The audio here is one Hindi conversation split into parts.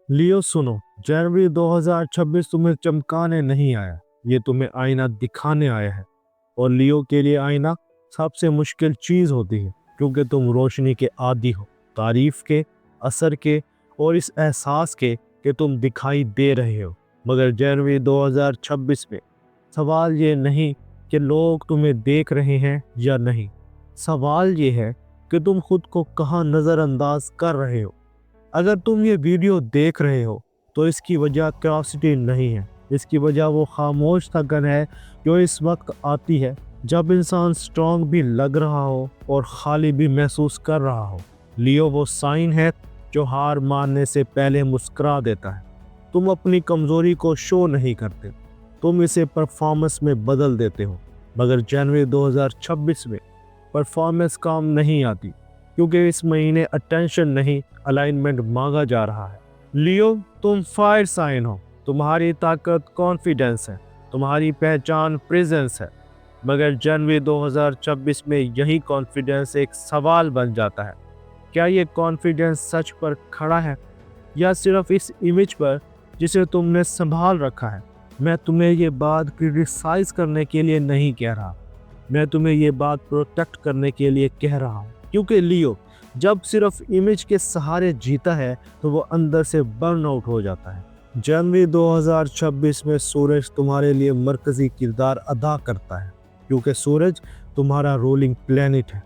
लियो सुनो, जनवरी 2026 तुम्हें चमकाने नहीं आया, ये तुम्हें आईना दिखाने आया है। और लियो के लिए आईना सबसे मुश्किल चीज होती है, क्योंकि तुम रोशनी के आदी हो, तारीफ के, असर के और इस एहसास के कि तुम दिखाई दे रहे हो। मगर जनवरी 2026 में सवाल ये नहीं कि लोग तुम्हें देख रहे हैं या नहीं, सवाल ये है कि तुम खुद को कहाँ नज़रअंदाज कर रहे हो। अगर तुम ये वीडियो देख रहे हो तो इसकी वजह क्यूरियोसिटी नहीं है, इसकी वजह वो खामोश थकन है जो इस वक्त आती है जब इंसान स्ट्रांग भी लग रहा हो और खाली भी महसूस कर रहा हो। लियो वो साइन है जो हार मानने से पहले मुस्कुरा देता है। तुम अपनी कमजोरी को शो नहीं करते, तुम इसे परफॉर्मेंस में बदल देते हो। मगर जनवरी 2026 में परफॉर्मेंस काम नहीं आती, क्योंकि इस महीने अटेंशन नहीं, अलाइनमेंट मांगा जा रहा है। लियो, तुम फायर साइन हो, तुम्हारी ताकत कॉन्फिडेंस है, तुम्हारी पहचान प्रेजेंस है। मगर जनवरी 2026 में यही कॉन्फिडेंस एक सवाल बन जाता है। क्या ये कॉन्फिडेंस सच पर खड़ा है या सिर्फ इस इमेज पर जिसे तुमने संभाल रखा है? मैं तुम्हें ये बात क्रिटिसाइज करने के लिए नहीं कह रहा, मैं तुम्हें ये बात प्रोटेक्ट करने के लिए कह रहा हूँ। क्योंकि लियो जब सिर्फ इमेज के सहारे जीता है तो वो अंदर से बर्न आउट हो जाता है। जनवरी 2026 में सूरज तुम्हारे लिए मरकजी किरदार अदा करता है, क्योंकि सूरज तुम्हारा रोलिंग प्लेनेट है।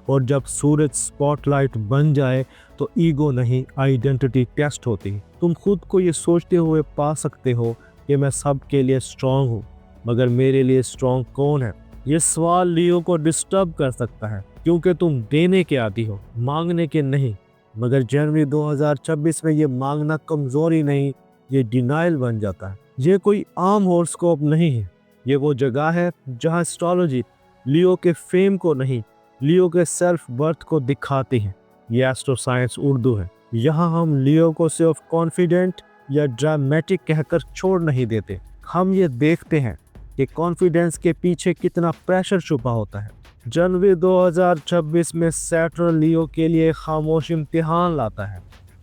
और जब सूरज स्पॉटलाइट बन जाए तो ईगो नहीं, आइडेंटिटी टेस्ट होती है। तुम खुद को ये सोचते हुए पा सकते हो कि मैं सबके लिए स्ट्रांग हूँ, मगर मेरे लिए स्ट्रांग कौन है? ये सवाल लियो को डिस्टर्ब कर सकता है, क्योंकि तुम देने के आदी हो, मांगने के नहीं। मगर जनवरी 2026 में ये मांगना कमजोरी नहीं, ये डिनाइल बन जाता है। ये कोई आम हॉरोस्कोप नहीं है, ये वो जगह है जहाँ एस्ट्रोलॉजी लियो के फेम को नहीं, लियो के सेल्फ वर्थ को दिखाती है। ये एस्ट्रो साइंस उर्दू है। यहाँ हम लियो को सिर्फ कॉन्फिडेंट या ड्रामेटिक कहकर छोड़ नहीं देते, हम ये देखते हैं कि कॉन्फिडेंस के पीछे कितना प्रेशर छुपा होता है। जनवरी 2026 में सैटर्न लियो के लिए खामोश इम्तिहान लाता है।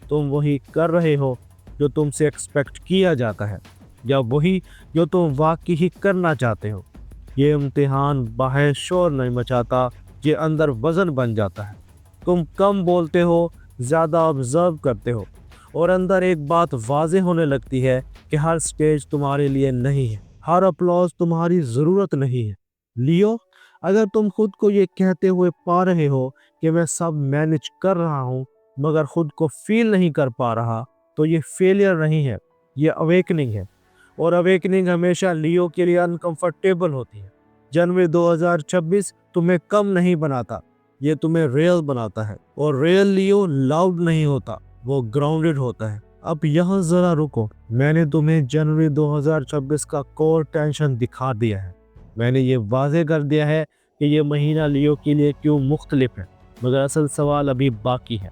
तुम वही कर रहे हो जो तुमसे एक्सपेक्ट किया जाता है, या वही जो तुम वाकई ही करना चाहते हो। ये इम्तिहान बाहर शोर नहीं मचाता, ये अंदर वजन बन जाता है। तुम कम बोलते हो, ज़्यादा ऑब्जर्व करते हो, और अंदर एक बात वाज़ेह होने लगती है कि हर स्टेज तुम्हारे लिए नहीं है, हर अपलॉज तुम्हारी ज़रूरत नहीं है। लियो, अगर तुम खुद को ये कहते हुए पा रहे हो कि मैं सब मैनेज कर रहा हूँ मगर खुद को फील नहीं कर पा रहा, तो ये फेलियर नहीं है, ये अवेकनिंग है। और अवेकनिंग हमेशा लियो के लिए अनकंफर्टेबल होती है। जनवरी 2026 तुम्हें कम नहीं बनाता, ये तुम्हें रियल बनाता है। और रियल लियो लाउड नहीं होता, वो ग्राउंडेड होता है। अब यहाँ जरा रुको, मैंने तुम्हें जनवरी 2026 का कोर टेंशन दिखा दिया है। मैंने ये वाज़ेह कर दिया है कि ये महीना लियो के लिए क्यों मुख्तलिफ है, मगर असल सवाल अभी बाकी है।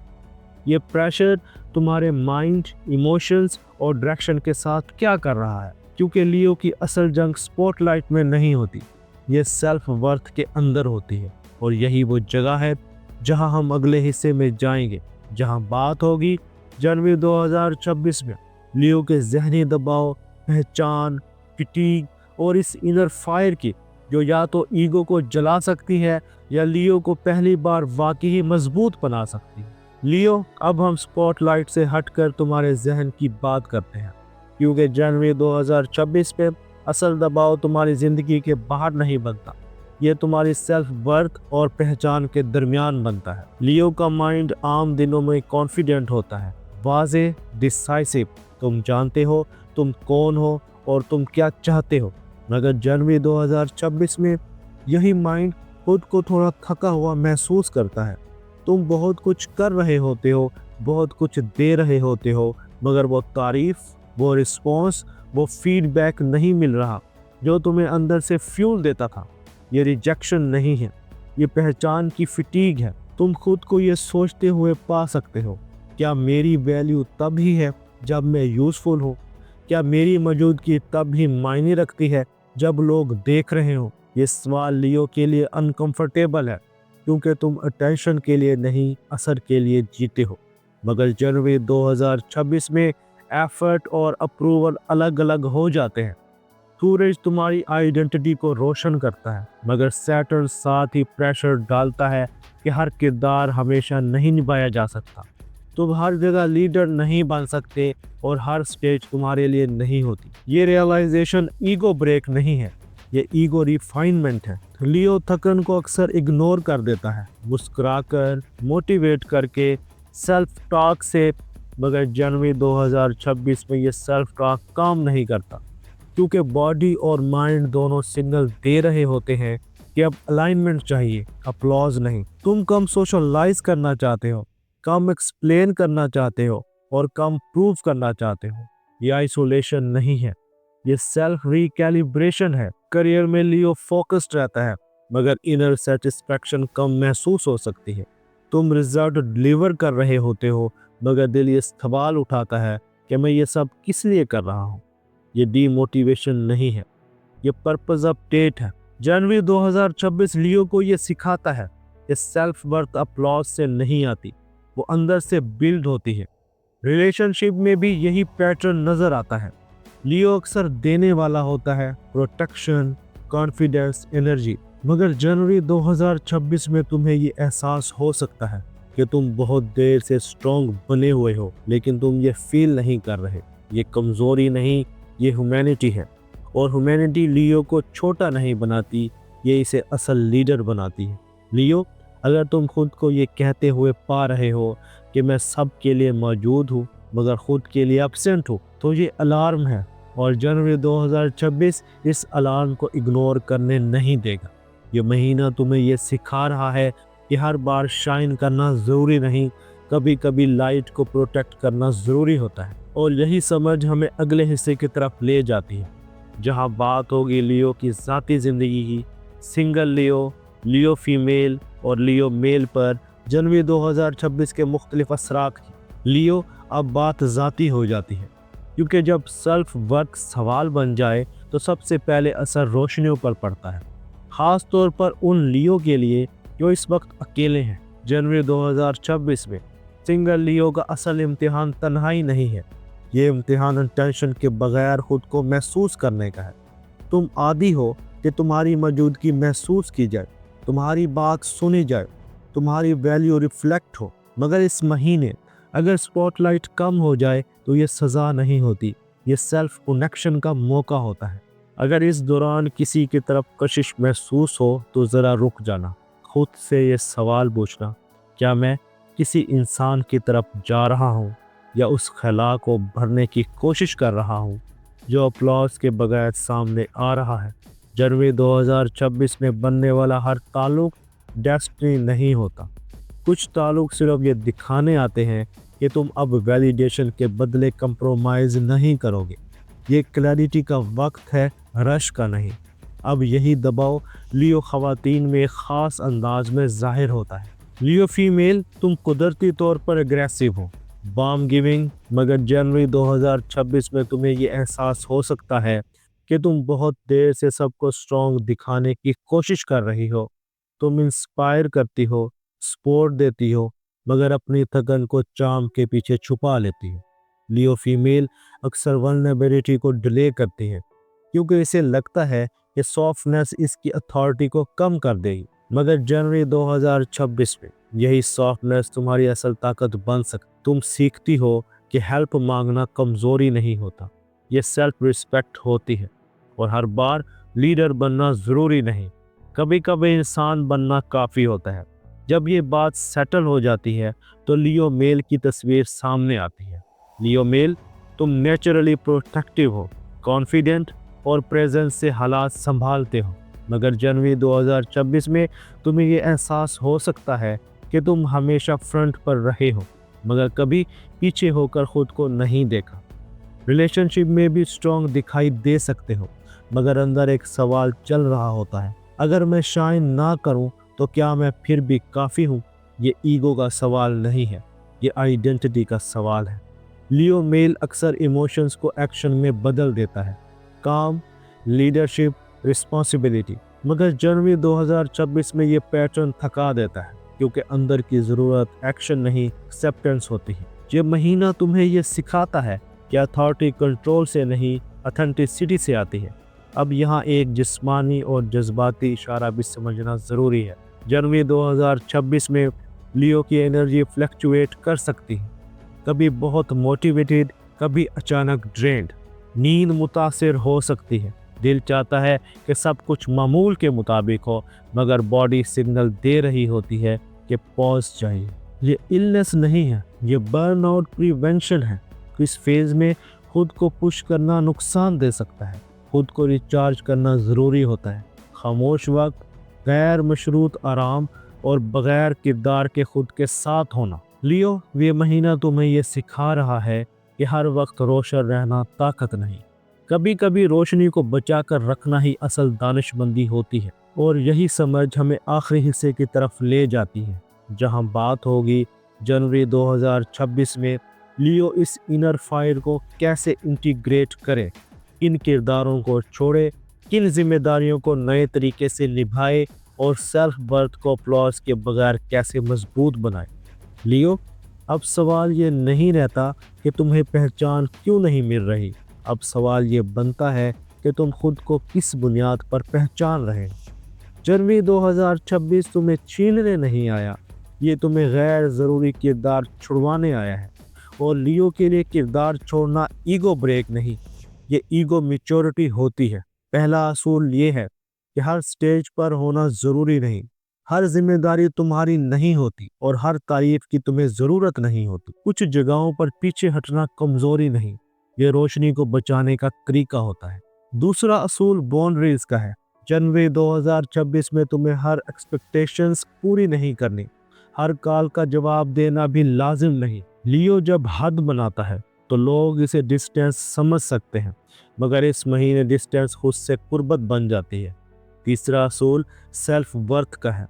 ये प्रेशर तुम्हारे माइंड, इमोशंस और डायरेक्शन के साथ क्या कर रहा है? क्योंकि लियो की असल जंग स्पॉटलाइट में नहीं होती, ये सेल्फ वर्थ के अंदर होती है। और यही वो जगह है जहां हम अगले हिस्से में जाएंगे, जहां बात होगी जनवरी 2026 में लियो के जहनी दबाव, पहचान, फिटीग और इस इनर फायर की, जो या तो ईगो को जला सकती है या लियो को पहली बार वाकई ही मजबूत बना सकती है। लियो, अब हम स्पॉटलाइट से हटकर तुम्हारे जहन की बात करते हैं, क्योंकि जनवरी 2026 पे असल दबाव तुम्हारी ज़िंदगी के बाहर नहीं बनता, ये तुम्हारी सेल्फ वर्थ और पहचान के दरमियान बनता है। लियो का माइंड आम दिनों में कॉन्फिडेंट होता है, वाज़ेह, डिसाइसिव। तुम जानते हो तुम कौन हो और तुम क्या चाहते हो। मगर जनवरी 2026 में यही माइंड खुद को थोड़ा थका हुआ महसूस करता है। तुम बहुत कुछ कर रहे होते हो, बहुत कुछ दे रहे होते हो, मगर वो तारीफ, वो रिस्पॉन्स, वो फीडबैक नहीं मिल रहा जो तुम्हें अंदर से फ्यूल देता था। ये रिजेक्शन नहीं है, ये पहचान की फिटीग है। तुम खुद को ये सोचते हुए पा सकते हो, क्या मेरी वैल्यू तब ही है जब मैं यूज़फुल हूँ? क्या मेरी मौजूदगी तब ही मायने रखती है जब लोग देख रहे हो? ये सवाल लियो के लिए अनकंफर्टेबल है, क्योंकि तुम अटेंशन के लिए नहीं, असर के लिए जीते हो। मगर जनवरी 2026 में एफर्ट और अप्रूवल अलग अलग हो जाते हैं। सूरज तुम्हारी आइडेंटिटी को रोशन करता है, मगर सैटर्न साथ ही प्रेशर डालता है कि हर किरदार हमेशा नहीं निभाया जा सकता। तुम हर जगह लीडर नहीं बन सकते और हर स्टेज तुम्हारे लिए नहीं होती। ये रियलाइजेशन ईगो ब्रेक नहीं है, ये ईगो रिफाइनमेंट है। लियो थकन को अक्सर इग्नोर कर देता है, मुस्कुराकर, मोटिवेट करके, सेल्फ टॉक से, मगर जनवरी 2026 में ये सेल्फ टॉक काम नहीं करता, क्योंकि बॉडी और माइंड दोनों सिग्नल दे रहे होते हैं कि अब अलाइनमेंट चाहिए, अपलॉज नहीं। तुम कम सोशलाइज करना चाहते हो, कम एक्सप्लेन करना चाहते हो और कम प्रूव करना चाहते हो। ये आइसोलेशन नहीं है, ये सेल्फ रिकैलिब्रेशन है। करियर में लियो फोकस्ड रहता है, मगर इनर सेटिस्फैक्शन कम महसूस हो सकती है। तुम रिजल्ट डिलीवर कर रहे होते हो, मगर दिल ये सवाल उठाता है कि मैं ये सब किस लिए कर रहा हूँ। ये डीमोटिवेशन नहीं है, ये पर्पस अपडेट है। जनवरी 2026 लियो को ये सिखाता है कि सेल्फ वर्थ अपलॉज से नहीं आती, वो अंदर से बिल्ड होती है। रिलेशनशिप में भी यही पैटर्न नजर आता है। लियो अक्सर देने वाला होता है, प्रोटेक्शन, कॉन्फिडेंस, एनर्जी, मगर जनवरी 2026 में तुम्हें ये एहसास हो सकता है कि तुम बहुत देर से स्ट्रॉन्ग बने हुए हो, लेकिन तुम ये फील नहीं कर रहे। ये कमजोरी नहीं, ये ह्यूमैनिटी है, और ह्यूमैनिटी लियो को छोटा नहीं बनाती, ये इसे असल लीडर बनाती है। लियो, अगर तुम खुद को ये कहते हुए पा रहे हो कि मैं सब के लिए मौजूद हूँ मगर खुद के लिए एब्सेंट हूँ, तो ये अलार्म है, और जनवरी 2026 इस अलार्म को इग्नोर करने नहीं देगा। ये महीना तुम्हें ये सिखा रहा है कि हर बार शाइन करना ज़रूरी नहीं, कभी कभी लाइट को प्रोटेक्ट करना ज़रूरी होता है। और यही समझ हमें अगले हिस्से की तरफ ले जाती है, जहाँ बात होगी लियो की ज़ाती ज़िंदगी की, सिंगल लियो, लियो फीमेल और लियो मेल पर जनवरी 2026 के मुख्तलिफ असरात की। लियो, अब बात ज़ाती हो जाती है, क्योंकि जब सेल्फ वर्थ सवाल बन जाए तो सबसे पहले असर रोशनियों पर पड़ता है, ख़ास तौर पर उन लियो के लिए जो इस वक्त अकेले हैं। जनवरी 2026 में सिंगल लियो का असल इम्तिहान तन्हाई नहीं है, ये इम्तिहान इंटेंशन के बगैर खुद को महसूस करने का है। तुम आदी हो कि तुम्हारी मौजूदगी महसूस की जाए, तुम्हारी बात सुनी जाए, तुम्हारी वैल्यू रिफ्लेक्ट हो, मगर इस महीने अगर स्पॉटलाइट कम हो जाए तो ये सज़ा नहीं होती, ये सेल्फ कनेक्शन का मौका होता है। अगर इस दौरान किसी की तरफ कशिश महसूस हो तो ज़रा रुक जाना, खुद से ये सवाल पूछना, क्या मैं किसी इंसान की तरफ जा रहा हूँ या उस खला को भरने की कोशिश कर रहा हूँ जो अपलॉज के बगैर सामने आ रहा है। जनवरी 2026 में बनने वाला हर ताल्लुक डेस्टिनी नहीं होता। कुछ ताल्लुक सिर्फ ये दिखाने आते हैं कि तुम अब वैलिडेशन के बदले कंप्रोमाइज़ नहीं करोगे। ये क्लैरिटी का वक्त है, रश का नहीं। अब यही दबाव लियो ख़वातीन में ख़ास अंदाज में ज़ाहिर होता है। लियो फीमेल, तुम कुदरती तौर पर एग्रेसिव हो, बाम गिविंग, मगर जनवरी 2026 में तुम्हें ये एहसास हो सकता है कि तुम बहुत देर से सबको स्ट्रॉन्ग दिखाने की कोशिश कर रही हो। तुम इंस्पायर करती हो, सपोर्ट देती हो, मगर अपनी थकन को चाम के पीछे छुपा लेती हो। लियो फीमेल अक्सर वल्नरेबिलिटी को डिले करती है, क्योंकि इसे लगता है कि सॉफ्टनेस इसकी अथॉरिटी को कम कर देगी, मगर जनवरी 2026 में यही सॉफ्टनेस तुम्हारी असल ताकत बन सकती। तुम सीखती हो कि हेल्प मांगना कमज़ोरी नहीं होता, ये सेल्फ रिस्पेक्ट होती है, और हर बार लीडर बनना ज़रूरी नहीं, कभी कभी इंसान बनना काफ़ी होता है। जब ये बात सेटल हो जाती है तो लियो मेल की तस्वीर सामने आती है। लियो मेल, तुम नेचुरली प्रोटेक्टिव हो, कॉन्फिडेंट और प्रेजेंस से हालात संभालते हो, मगर जनवरी 2026 में तुम्हें ये एहसास हो सकता है कि तुम हमेशा फ्रंट पर रहे हो, मगर कभी पीछे होकर खुद को नहीं देखा। रिलेशनशिप में भी स्ट्रॉन्ग दिखाई दे सकते हो, मगर अंदर एक सवाल चल रहा होता है, अगर मैं शाइन ना करूं तो क्या मैं फिर भी काफ़ी हूं? ये ईगो का सवाल नहीं है, ये आइडेंटिटी का सवाल है। लियो मेल अक्सर इमोशंस को एक्शन में बदल देता है, काम, लीडरशिप, रिस्पॉन्सिबिलिटी, मगर जनवरी 2026 में ये पैटर्न थका देता है, क्योंकि अंदर की ज़रूरत एक्शन नहीं एक्सेप्टेंस होती है। ये महीना तुम्हें ये सिखाता है कि अथॉरिटी कंट्रोल से नहीं, ऑथेंटिसिटी से आती है। अब यहाँ एक जिस्मानी और जज्बाती इशारा भी समझना ज़रूरी है। जनवरी 2026 में लियो की एनर्जी फ्लक्चुएट कर सकती है, कभी बहुत मोटिवेटेड, कभी अचानक ड्रेन्ड। नींद मुतासिर हो सकती है, दिल चाहता है कि सब कुछ मामूल के मुताबिक हो, मगर बॉडी सिग्नल दे रही होती है कि पॉज चाहिए। ये इलनेस नहीं है, ये बर्नआउट प्रिवेंशन है। इस फेज में खुद को पुश करना नुकसान दे सकता है, खुद को रिचार्ज करना ज़रूरी होता है। खामोश वक्त, गैर मशरूत आराम और बग़ैर किरदार के खुद के साथ होना। लियो, ये महीना तुम्हें ये सिखा रहा है कि हर वक्त रोशन रहना ताकत नहीं, कभी कभी रोशनी को बचा कर रखना ही असल दानिशमंदी होती है। और यही समझ हमें आखिरी हिस्से की तरफ ले जाती है, जहां बात होगी जनवरी 2026 में लियो इस इनर फायर को कैसे इंटीग्रेट करे, किन किरदारों को छोड़े, किन जिम्मेदारियों को नए तरीके से निभाए और सेल्फ वर्थ को अपलॉज के बगैर कैसे मजबूत बनाए। लियो, अब सवाल ये नहीं रहता कि तुम्हें पहचान क्यों नहीं मिल रही, अब सवाल ये बनता है कि तुम खुद को किस बुनियाद पर पहचान रहे। जनवरी 2026 तुम्हें छीनने नहीं आया, ये तुम्हें गैर ज़रूरी किरदार छुड़वाने आया है। और लियो के लिए किरदार छोड़ना ईगो ब्रेक नहीं, ये ईगो मैच्योरिटी होती है। पहला असूल ये है कि हर स्टेज पर होना ज़रूरी नहीं, हर जिम्मेदारी तुम्हारी नहीं होती और हर तारीफ की तुम्हें ज़रूरत नहीं होती। कुछ जगहों पर पीछे हटना कमज़ोरी नहीं, ये रोशनी को बचाने का तरीका होता है। दूसरा असूल बाउंड्रीज का है। जनवरी 2026 में तुम्हें हर एक्सपेक्टेशंस पूरी नहीं करनी, हर कॉल का जवाब देना भी लाजिम नहीं। लियो जब हद बनाता है तो लोग इसे डिस्टेंस समझ सकते हैं, मगर इस महीने डिस्टेंस खुद से कुर्बत बन जाती है। तीसरा असूल सेल्फ वर्थ का है।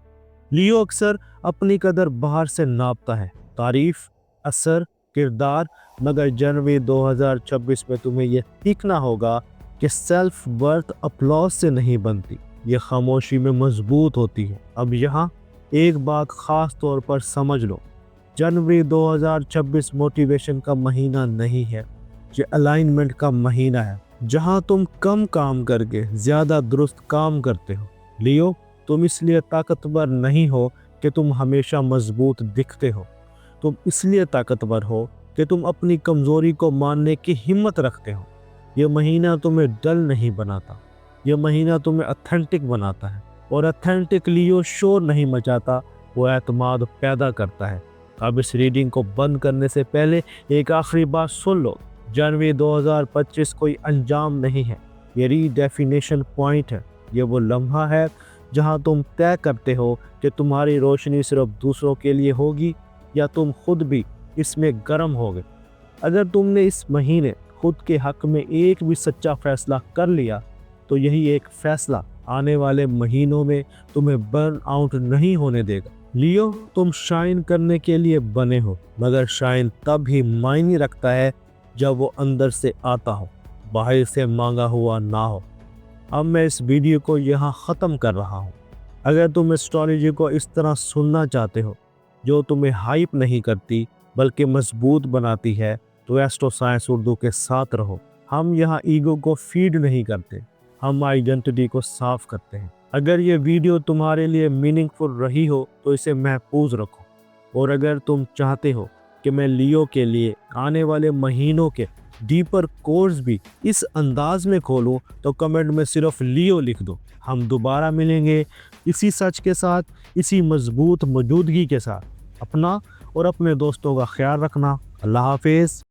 लियो अक्सर अपनी कदर बाहर से नापता है, तारीफ, असर, किरदार, मगर जनवरी 2026 में तुम्हें यह सीखना होगा कि सेल्फ वर्थ अपलॉज से नहीं बनती, ये खामोशी में मजबूत होती है। अब यहाँ एक बात खास तौर पर समझ लो, जनवरी 2026 मोटिवेशन का महीना नहीं है, ये अलाइनमेंट का महीना है, जहां तुम कम काम करके ज़्यादा दुरुस्त काम करते हो। लियो, तुम इसलिए ताकतवर नहीं हो कि तुम हमेशा मजबूत दिखते हो, तुम इसलिए ताकतवर हो कि तुम अपनी कमज़ोरी को मानने की हिम्मत रखते हो। यह महीना तुम्हें डल नहीं बनाता, यह महीना तुम्हें ऑथेंटिक बनाता है, और ऑथेंटिक लियो शोर नहीं मचाता, वो एतमाद पैदा करता है। अब इस रीडिंग को बंद करने से पहले एक आखिरी बात सुन लो, जनवरी 2025 कोई अंजाम नहीं है, ये रीडेफिनेशन पॉइंट है। ये वो लम्हा है जहां तुम तय करते हो कि तुम्हारी रोशनी सिर्फ दूसरों के लिए होगी या तुम खुद भी इसमें गर्म होगे। अगर तुमने इस महीने खुद के हक में एक भी सच्चा फैसला कर लिया, तो यही एक फैसला आने वाले महीनों में तुम्हें बर्न आउट नहीं होने देगा। लियो, तुम शाइन करने के लिए बने हो, मगर शाइन तब ही मायने रखता है जब वो अंदर से आता हो, बाहर से मांगा हुआ ना हो। अब मैं इस वीडियो को यहाँ ख़त्म कर रहा हूँ। अगर तुम एस्ट्रोलॉजी को इस तरह सुनना चाहते हो जो तुम्हें हाइप नहीं करती बल्कि मजबूत बनाती है, तो एस्ट्रो साइंस उर्दू के साथ रहो। हम यहाँ ईगो को फीड नहीं करते, हम आइडेंटिटी को साफ करते हैं। अगर ये वीडियो तुम्हारे लिए मीनिंगफुल रही हो तो इसे महफूज रखो, और अगर तुम चाहते हो कि मैं लियो के लिए आने वाले महीनों के डीपर कोर्स भी इस अंदाज में खोलूं, तो कमेंट में सिर्फ लियो लिख दो। हम दोबारा मिलेंगे इसी सच के साथ, इसी मजबूत मौजूदगी के साथ। अपना और अपने दोस्तों का ख्याल रखना। अल्लाह हाफिज़।